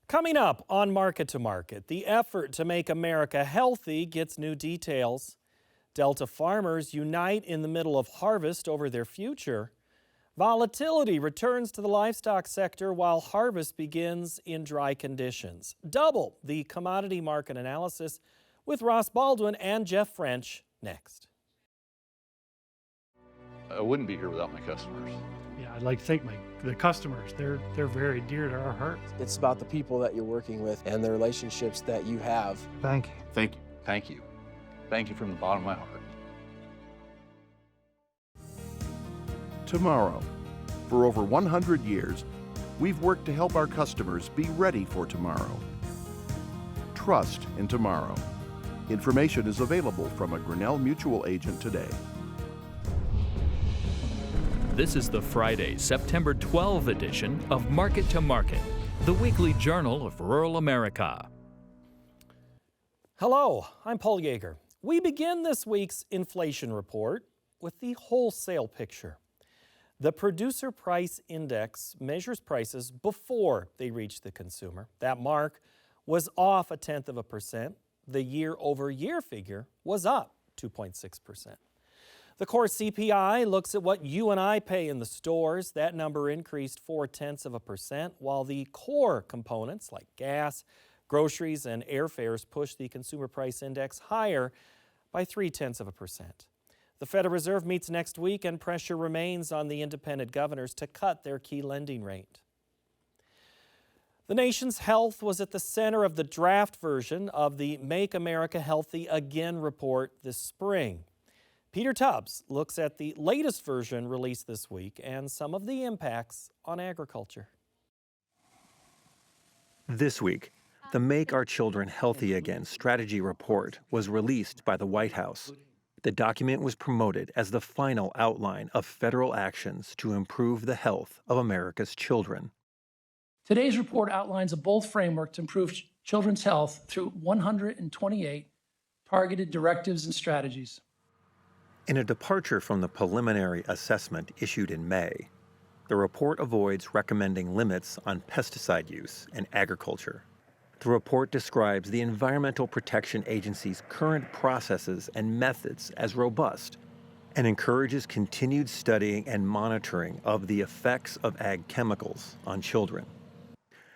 Coming up on Market to Market, the effort to make America healthy gets new details. Delta farmers unite in the middle of harvest over their future. Volatility returns to the livestock sector while harvest begins in dry conditions. Double the commodity market analysis with Ross Baldwin and Jeff French next. I wouldn't be here without my customers. Yeah, I'd like to thank the customers. They're very dear to our hearts. It's about the people that you're working with and the relationships that you have. Thank you. Thank you. Thank you. Thank you from the bottom of my heart. Tomorrow. For over 100 years, we've worked to help our customers be ready for tomorrow. Trust in tomorrow. Information is available from a Grinnell Mutual agent today. This is the Friday, September 12 edition of Market to Market, the weekly journal of rural America. Hello, I'm Paul Yeager. We begin this week's inflation report with the wholesale picture. The Producer Price Index measures prices before they reach the consumer. That mark was off 0.1%. The year-over-year figure was up 2.6%. The core CPI looks at what you and I pay in the stores. That number increased 0.4%, while the core components like gas, groceries, and airfares pushed the Consumer Price Index higher by 0.3%. The Federal Reserve meets next week, and pressure remains on the independent governors to cut their key lending rate. The nation's health was at the center of the draft version of the Make America Healthy Again report this spring. Peter Tubbs looks at the latest version released this week and some of the impacts on agriculture. This week, the Make Our Children Healthy Again strategy report was released by the White House. The document was promoted as the final outline of federal actions to improve the health of America's children. Today's report outlines a bold framework to improve children's health through 128 targeted directives and strategies. In a departure from the preliminary assessment issued in May, the report avoids recommending limits on pesticide use in agriculture. The report describes the Environmental Protection Agency's current processes and methods as robust and encourages continued studying and monitoring of the effects of ag chemicals on children.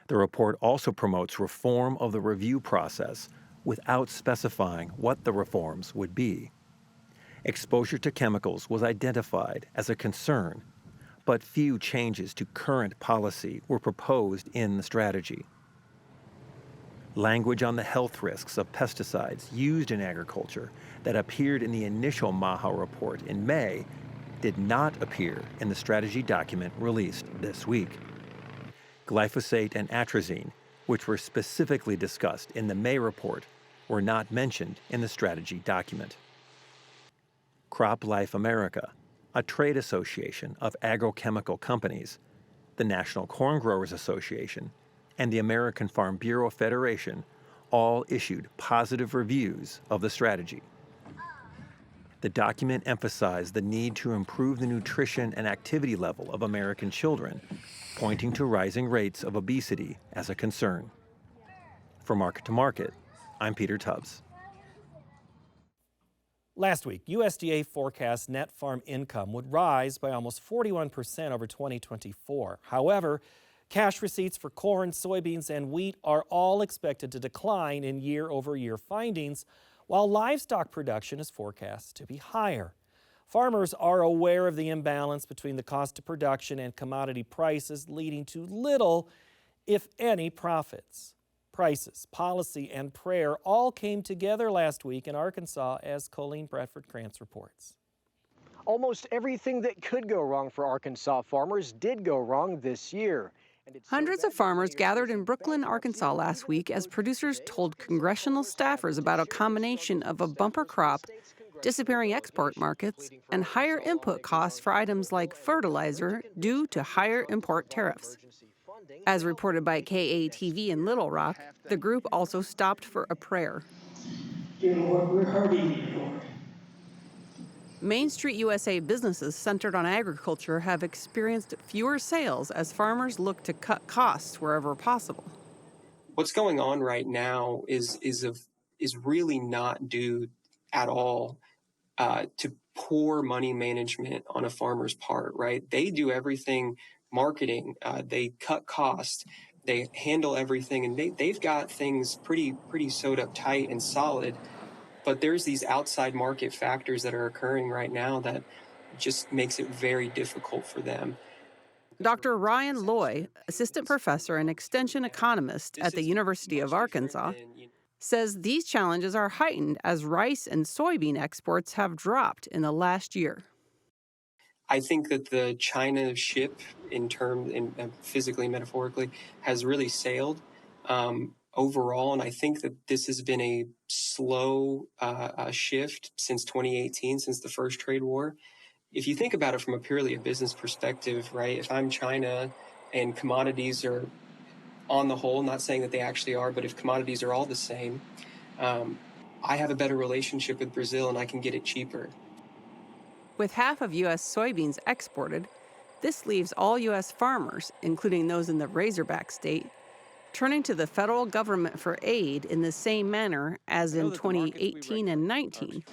The report also promotes reform of the review process without specifying what the reforms would be. Exposure to chemicals was identified as a concern, but few changes to current policy were proposed in the strategy. Language on the health risks of pesticides used in agriculture that appeared in the initial MAHA report in May did not appear in the strategy document released this week. Glyphosate and atrazine, which were specifically discussed in the May report, were not mentioned in the strategy document. CropLife America, a trade association of agrochemical companies, the National Corn Growers Association, and the American Farm Bureau Federation all issued positive reviews of the strategy. The document emphasized the need to improve the nutrition and activity level of American children, pointing to rising rates of obesity as a concern. For Market to Market, I'm Peter Tubbs. Last week, USDA forecast net farm income would rise by almost 41% over 2024. However, cash receipts for corn, soybeans, and wheat are all expected to decline in year-over-year findings, while livestock production is forecast to be higher. Farmers are aware of the imbalance between the cost of production and commodity prices, leading to little, if any, profits. Prices, policy, and prayer all came together last week in Arkansas, as Colleen Bradford-Krantz reports. Almost everything that could go wrong for Arkansas farmers did go wrong this year. Hundreds of farmers gathered in Brooklyn, Arkansas last week as producers told congressional staffers about a combination of a bumper crop, disappearing export markets, and higher input costs for items like fertilizer due to higher import tariffs. As reported by KATV in Little Rock, the group also stopped for a prayer. Lord, we're hurting, Lord. Main Street USA businesses centered on agriculture have experienced fewer sales as farmers look to cut costs wherever possible. what's going on right now is really not due at all to poor money management on a farmer's part, right? They do everything marketing, they cut costs, they handle everything, and they've got things pretty sewed up tight and solid. But there's these outside market factors that are occurring right now that just makes it very difficult for them. Dr. Ryan Loy, assistant professor and extension economist at the University of Arkansas, says these challenges are heightened as rice and soybean exports have dropped in the last year. I think that the China ship, physically and metaphorically, has really sailed overall, and I think that this has been a slow shift since 2018, since the first trade war. If you think about it from a business perspective, right? If I'm China and commodities are, on the whole, not saying that they actually are, but if commodities are all the same, I have a better relationship with Brazil and I can get it cheaper. With half of U.S. soybeans exported, this leaves all U.S. farmers, including those in the Razorback state, turning to the federal government for aid in the same manner as in 2018 and 19,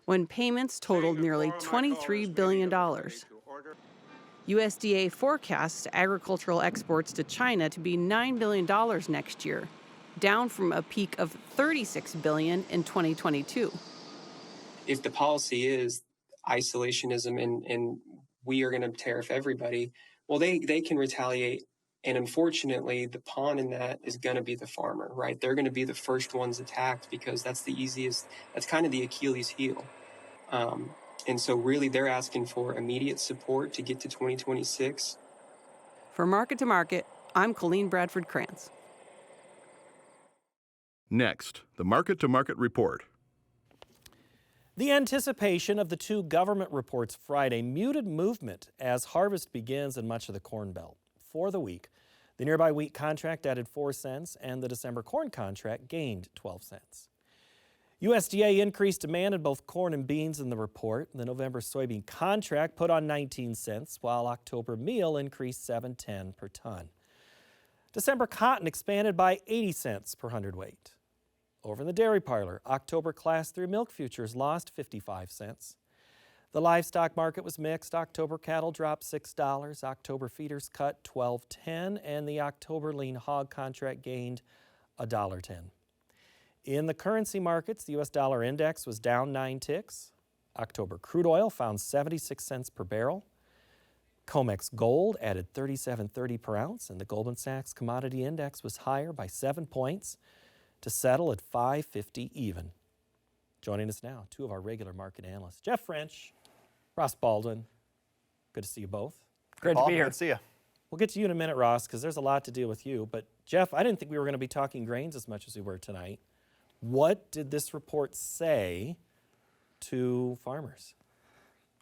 when payments totaled nearly $23 billion. USDA forecasts agricultural exports to China to be $9 billion next year, down from a peak of $36 billion in 2022. If the policy is isolationism and we are going to tariff everybody, well, they can retaliate. And unfortunately, the pawn in that is going to be the farmer, right? They're going to be the first ones attacked because that's the easiest, that's kind of the Achilles heel. And so really they're asking for immediate support to get to 2026. For Market to Market, I'm Colleen Bradford Krantz. Next, the Market to Market report. The anticipation of the two government reports Friday muted movement as harvest begins in much of the Corn Belt. For the week, the nearby wheat contract added 4 cents and the December corn contract gained 12 cents. USDA increased demand in both corn and beans in the report. The November soybean contract put on 19 cents, while October meal increased 7.10 per ton. December cotton expanded by 80 cents per hundredweight. Over in the dairy parlor, October Class 3 milk futures lost 55 cents. The livestock market was mixed. October cattle dropped $6, October feeders cut $12.10, and the October lean hog contract gained $1.10. In the currency markets, the U.S. dollar index was down 9 ticks. October crude oil found 76 cents per barrel. COMEX gold added $37.30 per ounce, and the Goldman Sachs commodity index was higher by 7 points to settle at 550 even. Joining us now, two of our regular market analysts, Jeff French, Ross Baldwin. Good to see you both. Great to be here. Good to see you. We'll get to you in a minute, Ross, because there's a lot to deal with you. But Jeff, I didn't think we were going to be talking grains as much as we were tonight. What did this report say to farmers?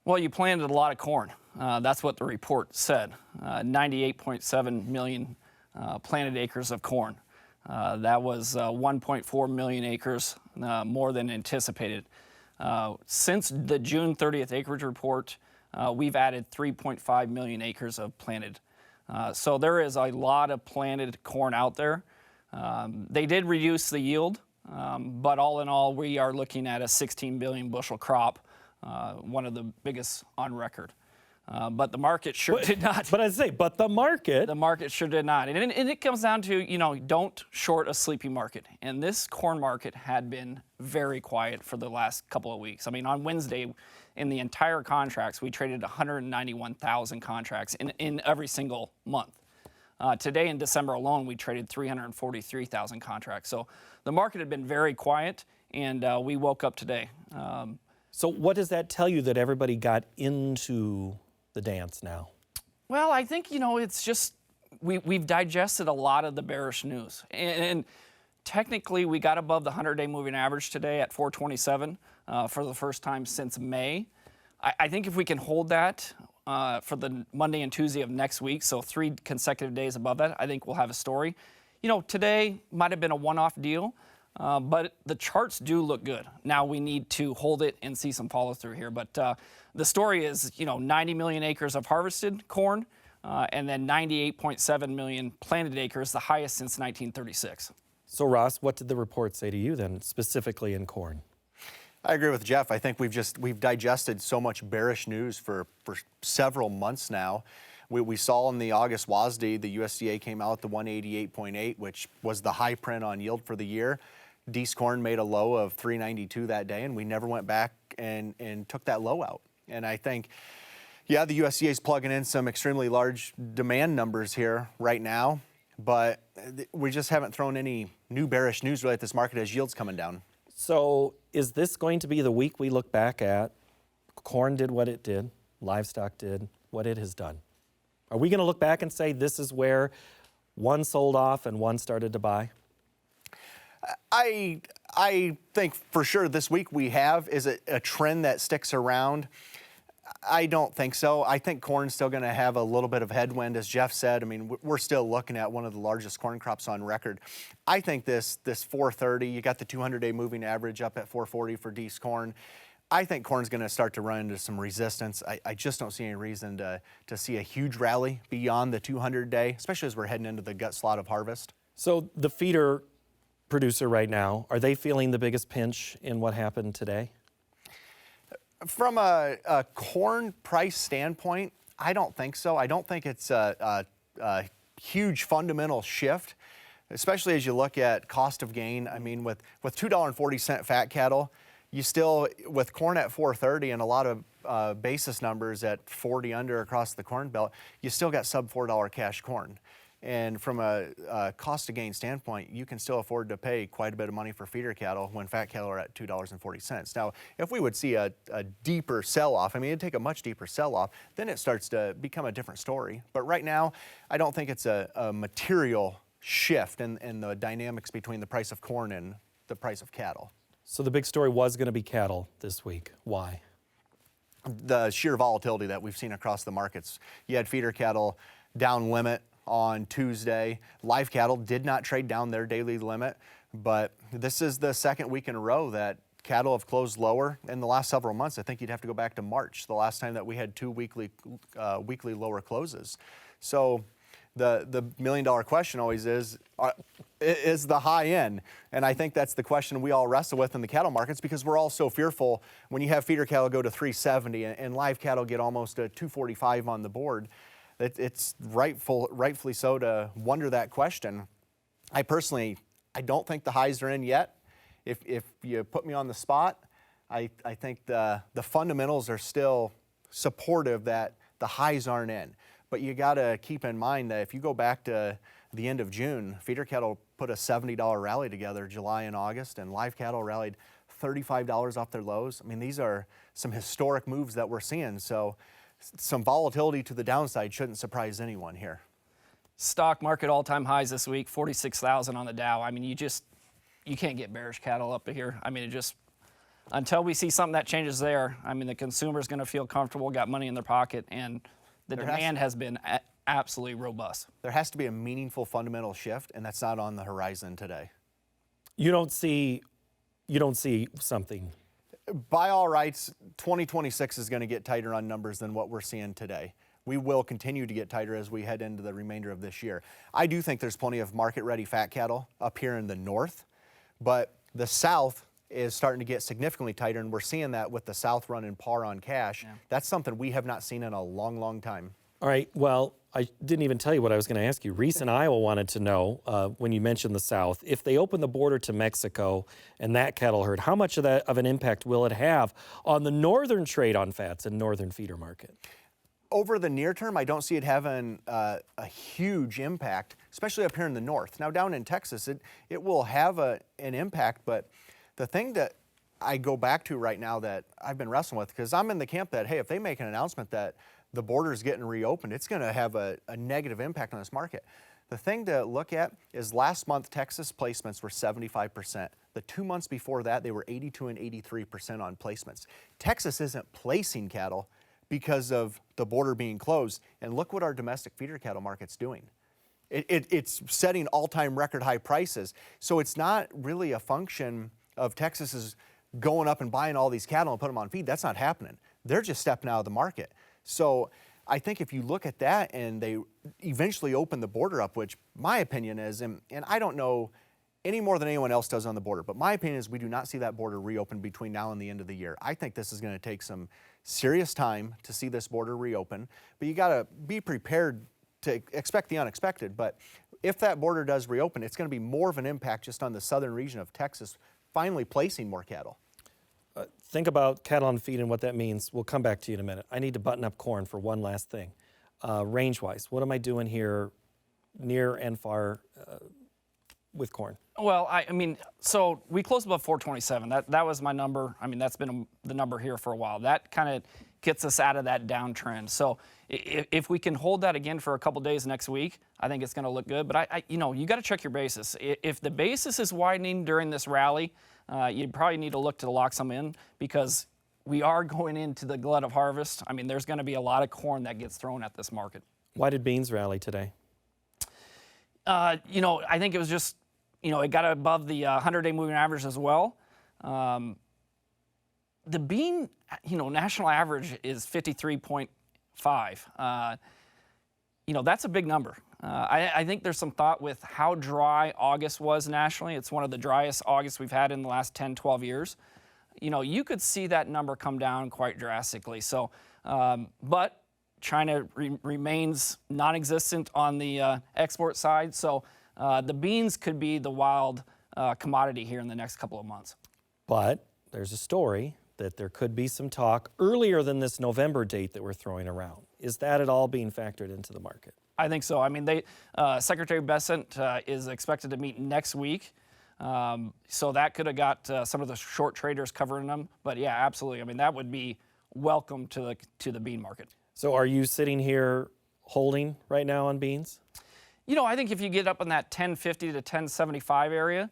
Well, you planted a lot of corn. That's what the report said. 98.7 million planted acres of corn. That was 1.4 million acres more than anticipated. Since the June 30th acreage report, we've added 3.5 million acres of planted. So there is a lot of planted corn out there. They did reduce the yield, but all in all, we are looking at a 16 billion bushel crop, one of the biggest on record. But the market sure did not. But I say, but the market. The market sure did not. And it comes down to, don't short a sleepy market. And this corn market had been very quiet for the last couple of weeks. I mean, on Wednesday, in the entire contracts, we traded 191,000 contracts in every single month. Today in December alone, we traded 343,000 contracts. So the market had been very quiet, and we woke up today. So what does that tell you that everybody got into the dance now? Well, I think, it's just we've digested a lot of the bearish news. And technically, we got above the 100-day moving average today at 427 for the first time since May. I think if we can hold that for the Monday and Tuesday of next week, so 3 consecutive days above that, I think we'll have a story. Today might have been a one-off deal, but the charts do look good. Now we need to hold it and see some follow through here. But the story is, 90 million acres of harvested corn, and then 98.7 million planted acres, the highest since 1936. So Ross, what did the report say to you then, specifically in corn? I agree with Jeff. I think we've digested so much bearish news for several months now. We saw in the August WASDE, the USDA came out at the 188.8, which was the high print on yield for the year. Dees corn made a low of 392 that day, and we never went back and took that low out. And I think, yeah, the USDA is plugging in some extremely large demand numbers here right now, but we just haven't thrown any new bearish news really at this market as yields coming down. So is this going to be the week we look back at? Corn did what it did, livestock did what it has done. Are we going to look back and say this is where one sold off and one started to buy? I think for sure this week we have. Is it a trend that sticks around? I don't think so. I think corn's still going to have a little bit of headwind, as Jeff said. I mean, we're still looking at one of the largest corn crops on record. I think this 430, you got the 200-day moving average up at 440 for Dees corn. I think corn's going to start to run into some resistance. I just don't see any reason to see a huge rally beyond the 200-day, especially as we're heading into the gut slot of harvest. So the feeder producer right now, are they feeling the biggest pinch in what happened today? From a corn price standpoint, I don't think so. I don't think it's a huge fundamental shift, especially as you look at cost of gain. I mean, with $2.40 fat cattle, you still, with corn at 430 and a lot of basis numbers at 40 under across the corn belt, you still got sub $4 cash corn. And from a cost of gain standpoint, you can still afford to pay quite a bit of money for feeder cattle when fat cattle are at $2.40. Now, if we would see a deeper sell-off, I mean, it'd take a much deeper sell-off, then it starts to become a different story. But right now, I don't think it's a material shift in the dynamics between the price of corn and the price of cattle. So the big story was going to be cattle this week. Why? The sheer volatility that we've seen across the markets. You had feeder cattle down limit on Tuesday. Live cattle did not trade down their daily limit, but this is the second week in a row that cattle have closed lower in the last several months. I think you'd have to go back to March, the last time that we had two weekly lower closes. So the million-dollar question always is the high end? And I think that's the question we all wrestle with in the cattle markets, because we're all so fearful when you have feeder cattle go to 370 and live cattle get almost a 245 on the board. It's rightfully so to wonder that question. I don't think the highs are in yet. If you put me on the spot, I think the fundamentals are still supportive that the highs aren't in. But you got to keep in mind that if you go back to the end of June, feeder cattle put a $70 rally together July and August, and live cattle rallied $35 off their lows. I mean, these are some historic moves that we're seeing. So some volatility to the downside shouldn't surprise anyone here. Stock market all-time highs this week, 46,000 on the Dow. I mean, you can't get bearish cattle up here. I mean, until we see something that changes there, I mean, the consumer's going to feel comfortable, got money in their pocket, and the demand has been absolutely robust. There has to be a meaningful fundamental shift, and that's not on the horizon today. You don't see something. By all rights, 2026 is going to get tighter on numbers than what we're seeing today. We will continue to get tighter as we head into the remainder of this year. I do think there's plenty of market-ready fat cattle up here in the north, but the south is starting to get significantly tighter, and we're seeing that with the south running par on cash. Yeah. That's something we have not seen in a long, long time. All right, well, I didn't even tell you what I was going to ask you. Reese in Iowa wanted to know, when you mentioned the South, if they open the border to Mexico and that cattle herd, how much of an impact will it have on the northern trade on fats and northern feeder market? Over the near term, I don't see it having a huge impact, especially up here in the north. Now, down in Texas, it will have an impact, but the thing that I go back to right now that I've been wrestling with, because I'm in the camp that, hey, if they make an announcement that the border's getting reopened, it's going to have a negative impact on this market. The thing to look at is last month, Texas placements were 75%. The 2 months before that, they were 82 and 83% on placements. Texas isn't placing cattle because of the border being closed. And look what our domestic feeder cattle market's doing. It's setting all-time record high prices. So it's not really a function of Texas is going up and buying all these cattle and put them on feed. That's not happening. They're just stepping out of the market. So I think if you look at that and they eventually open the border up, which my opinion is, and I don't know any more than anyone else does on the border, but my opinion is we do not see that border reopen between now and the end of the year. I think this is going to take some serious time to see this border reopen, but you got to be prepared to expect the unexpected. But if that border does reopen, it's going to be more of an impact just on the southern region of Texas finally placing more cattle. Think about cattle on feed and what that means. We'll come back to you in a minute. I need to button up corn for one last thing. Range-wise, what am I doing here near and far with corn? Well, I mean, so we closed above 427. That was my number. I mean, that's been the number here for a while. That kind of gets us out of that downtrend. So if we can hold that again for a couple days next week, I think it's going to look good. But you got to check your basis. If the basis is widening during this rally, you probably need to look to lock some in, because we are going into the glut of harvest. I mean, there's going to be a lot of corn that gets thrown at this market. Why did beans rally today? I think it was just, it got above the 100-day moving average as well. The bean, national average is 53.5. That's a big number. I think there's some thought with how dry August was nationally. It's one of the driest Augusts we've had in the last 10, 12 years. You could see that number come down quite drastically. So, but China remains non-existent on the export side. So the beans could be the wild commodity here in the next couple of months. But there's a story that there could be some talk earlier than this November date that we're throwing around. Is that at all being factored into the market? I think so. I mean, Secretary Bessent is expected to meet next week. So that could have got some of the short traders covering them. But yeah, absolutely. I mean, that would be welcome to the bean market. So are you sitting here holding right now on beans? I think if you get up in that 1050 to 1075 area,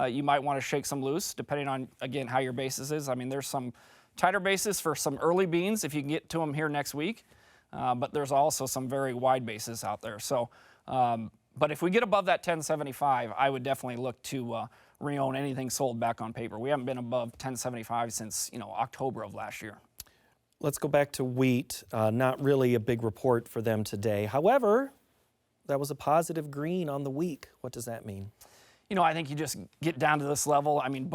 you might want to shake some loose, depending on, again, how your basis is. I mean, there's some tighter basis for some early beans if you can get to them here next week. But there's also some very wide bases out there. So, but if we get above that 1075, I would definitely look to re-own anything sold back on paper. We haven't been above 1075 since, October of last year. Let's go back to wheat. Not really a big report for them today. However, that was a positive green on the week. What does that mean? I think you just get down to this level. I mean,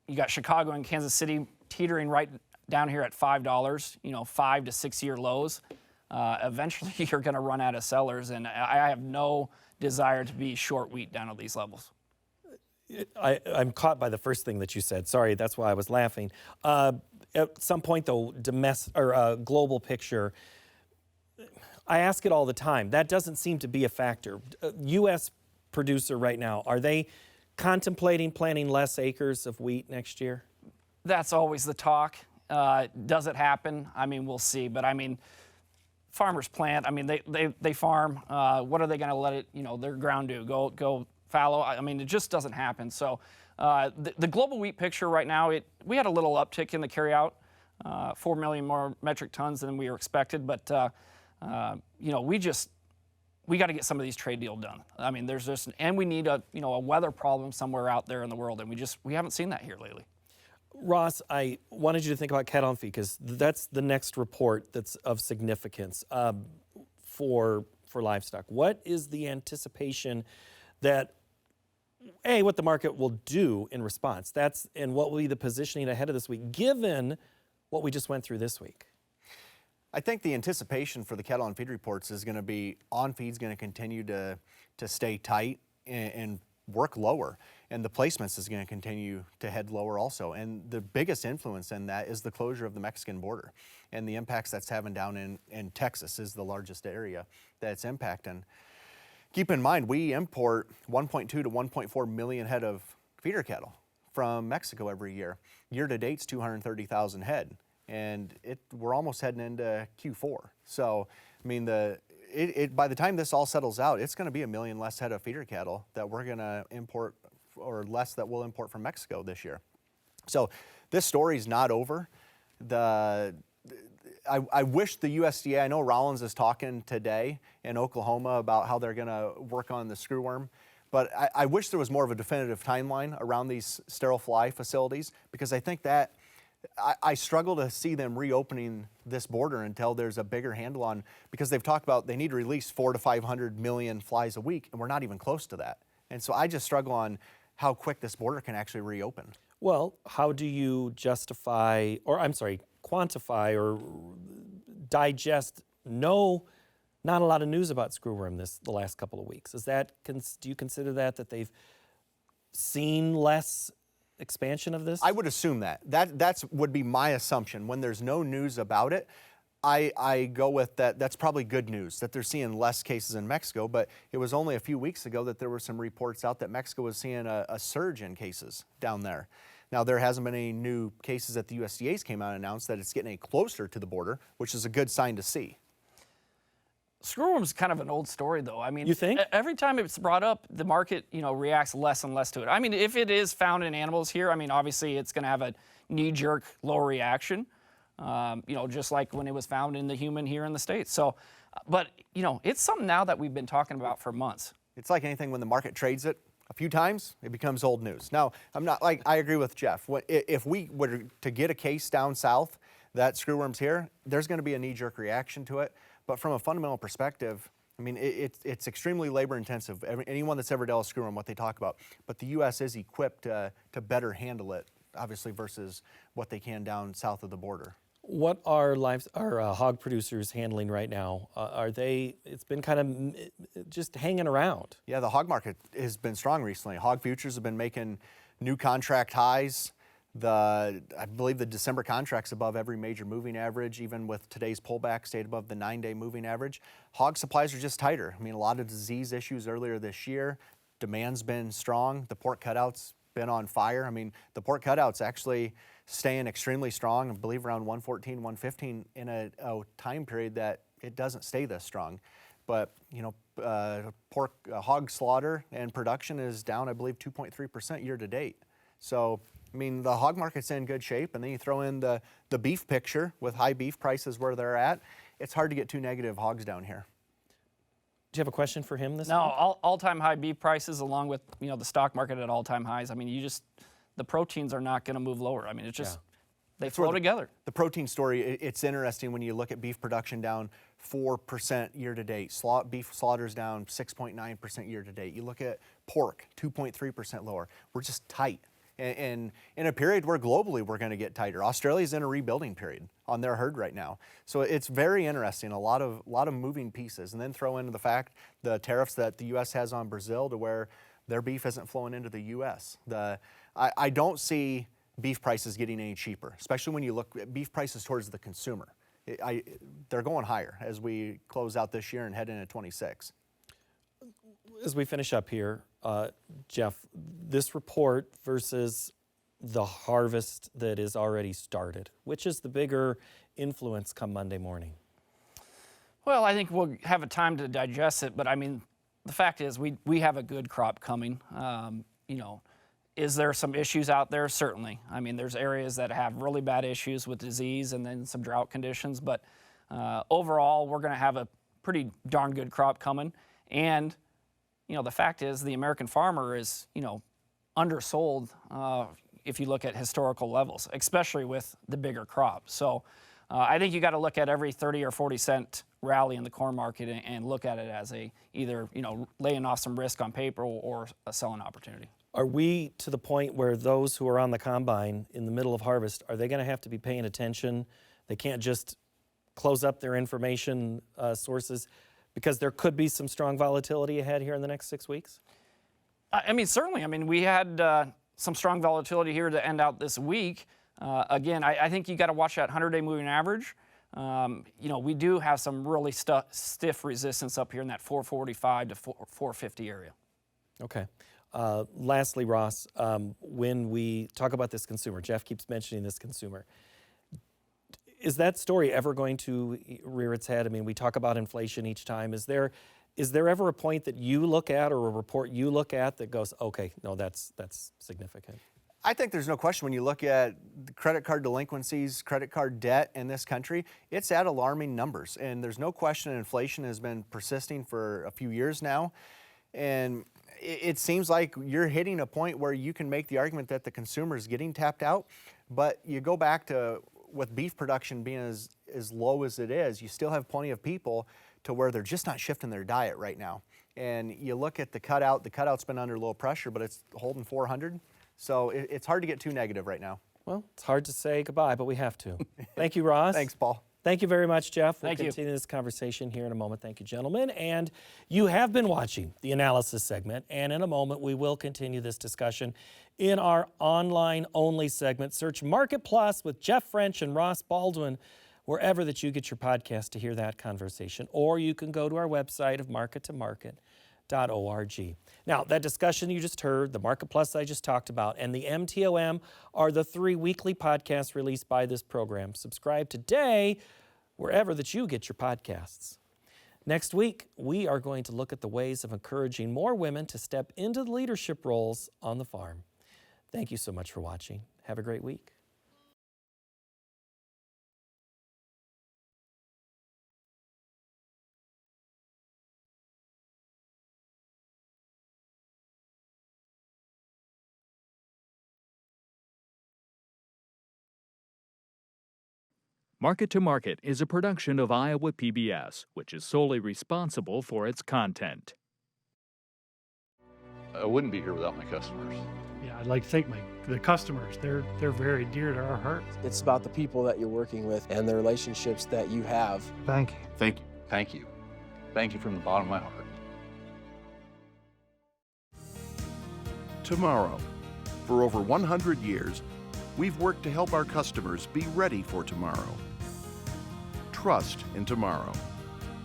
you got Chicago and Kansas City teetering right down here at $5, 5 to 6 year lows. Eventually, you're going to run out of sellers, and I have no desire to be short wheat down at these levels. I'm caught by the first thing that you said. Sorry, that's why I was laughing. At some point, though, global picture, I ask it all the time. That doesn't seem to be a factor. U.S. producer right now, are they contemplating planting less acres of wheat next year? That's always the talk. Does it happen? I mean, we'll see. But I mean, farmers plant. I mean, they farm. What are they going to let it, their ground do? Go fallow? I mean, it just doesn't happen. So the global wheat picture right now, we had a little uptick in the carryout, 4 million more metric tons than we were expected. But we got to get some of these trade deals done. I mean, and we need a weather problem somewhere out there in the world, and we haven't seen that here lately. Ross, I wanted you to think about cattle on feed, because that's the next report that's of significance for livestock. What is the anticipation that, what the market will do in response? And what will be the positioning ahead of this week, given what we just went through this week? I think the anticipation for the cattle on feed reports is going to be on feed's going to continue to stay tight and work lower, and the placements is going to continue to head lower also. And the biggest influence in that is the closure of the Mexican border, and the impacts that's having down in Texas is the largest area that it's impacting. Keep in mind, we import 1.2 to 1.4 million head of feeder cattle from Mexico every year. Year to date's 230,000 head. And we're almost heading into Q4. So, I mean, by the time this all settles out, it's going to be 1 million less head of feeder cattle that we're going to import, or less that we'll import from Mexico this year. So this story's not over. I wish the USDA, I know Rollins is talking today in Oklahoma about how they're going to work on the screwworm, but I wish there was more of a definitive timeline around these sterile fly facilities, because I think that I struggle to see them reopening this border until there's a bigger handle on, because they've talked about they need to release 400 to 500 million flies a week, and we're not even close to that. And so I just struggle on how quick this border can actually reopen. Well, how do you justify, or I'm sorry, quantify or digest not a lot of news about screwworm the last couple of weeks? Is that, do you consider that they've seen less expansion of this? I would assume that would be my assumption. When there's no news about it, I go with that. That's probably good news that they're seeing less cases in Mexico. But it was only a few weeks ago that there were some reports out that Mexico was seeing a surge in cases down there. Now, there hasn't been any new cases that the USDA's came out and announced that it's getting closer to the border, which is a good sign to see. Screwworm's kind of an old story, though. I mean, you think? Every time it's brought up, the market, reacts less and less to it. I mean, if it is found in animals here, I mean, obviously it's going to have a knee-jerk low reaction, just like when it was found in the human here in the States. So, but, it's something now that we've been talking about for months. It's like anything, when the market trades it a few times, it becomes old news. Now, I agree with Jeff. If we were to get a case down south that screwworm's here, there's going to be a knee-jerk reaction to it. But from a fundamental perspective, I mean, it's extremely labor intensive. Anyone that's ever dealt with screwworm, what they talk about. But the U.S. is equipped to better handle it, obviously, versus what they can down south of the border. What are hog producers handling right now? It's been kind of just hanging around. Yeah, the hog market has been strong recently. Hog futures have been making new contract highs. I believe the December contract's above every major moving average, even with today's pullback, stayed above the 9-day moving average. Hog supplies are just tighter. I mean, a lot of disease issues earlier this year. Demand's been strong. The pork cutout's been on fire. I mean, the pork cutout's actually staying extremely strong, I believe around 114, 115 in a time period that it doesn't stay this strong. But, hog slaughter and production is down, I believe, 2.3% year to date. So, I mean, the hog market's in good shape, and then you throw in the beef picture with high beef prices where they're at. It's hard to get too negative hogs down here. Do you have a question for him this No, week? all-time high beef prices along with, the stock market at all-time highs. I mean, the proteins are not going to move lower. I mean, it's just, they flow together. The protein story, it's interesting when you look at beef production down 4% year to date. Beef slaughters down 6.9% year to date. You look at pork, 2.3% lower. We're just tight. And in a period where globally we're going to get tighter. Australia's in a rebuilding period on their herd right now. So it's very interesting, a lot of moving pieces. And then throw into the fact the tariffs that the U.S. has on Brazil to where their beef isn't flowing into the U.S. I don't see beef prices getting any cheaper, especially when you look at beef prices towards the consumer. They're going higher as we close out this year and head into 26. As we finish up here, Jeff, this report versus the harvest that is already started, which is the bigger influence come Monday morning? Well, I think we'll have a time to digest it, but I mean, the fact is we have a good crop coming. Is there some issues out there? Certainly. I mean, there's areas that have really bad issues with disease and then some drought conditions, but overall, we're going to have a pretty darn good crop coming. And the fact is the American farmer is, undersold if you look at historical levels, especially with the bigger crop. So I think you got to look at every 30 or 40 cent rally in the corn market and look at it as either laying off some risk on paper or a selling opportunity. Are we to the point where those who are on the combine in the middle of harvest, are they going to have to be paying attention? They can't just close up their information sources because there could be some strong volatility ahead here in the next 6 weeks? I mean, certainly. I mean, we had some strong volatility here to end out this week. Again, I think you got to watch that 100-day moving average. We do have some really stiff resistance up here in that 445 to 450 area. Okay. Lastly, Ross, when we talk about this consumer, Jeff keeps mentioning this consumer. Is that story ever going to rear its head? I mean, we talk about inflation each time. Is there ever a point that you look at or a report you look at that goes, okay, no, that's significant? I think there's no question when you look at the credit card delinquencies, credit card debt in this country, it's at alarming numbers. And there's no question inflation has been persisting for a few years now. And it seems like you're hitting a point where you can make the argument that the consumer is getting tapped out, but you go back to with beef production being as low as it is, you still have plenty of people to where they're just not shifting their diet right now. And you look at the cutout's been under low pressure, but it's holding 400. So it's hard to get too negative right now. Well, it's hard to say goodbye, but we have to. Thank you, Ross. Thanks, Paul. Thank you very much, Jeff. We'll Thank you. continue this conversation here in a moment. Thank you, gentlemen. And you have been watching the analysis segment, and in a moment we will continue this discussion in our online-only segment. Search Market Plus with Jeff French and Ross Baldwin wherever that you get your podcast to hear that conversation, or you can go to our website of markettomarket.org. Now, that discussion you just heard, the Market Plus I just talked about, and the MTOM are the 3 weekly podcasts released by this program. Subscribe today wherever that you get your podcasts. Next week, we are going to look at the ways of encouraging more women to step into the leadership roles on the farm. Thank you so much for watching. Have a great week. Market to Market is a production of Iowa PBS, which is solely responsible for its content. I wouldn't be here without my customers. Yeah, I'd like to thank the customers. They're very dear to our hearts. It's about the people that you're working with and the relationships that you have. Thank you. Thank you. Thank you. Thank you from the bottom of my heart. Tomorrow. For over 100 years, we've worked to help our customers be ready for tomorrow. Trust in tomorrow.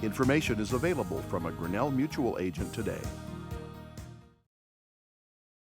Information is available from a Grinnell Mutual agent today.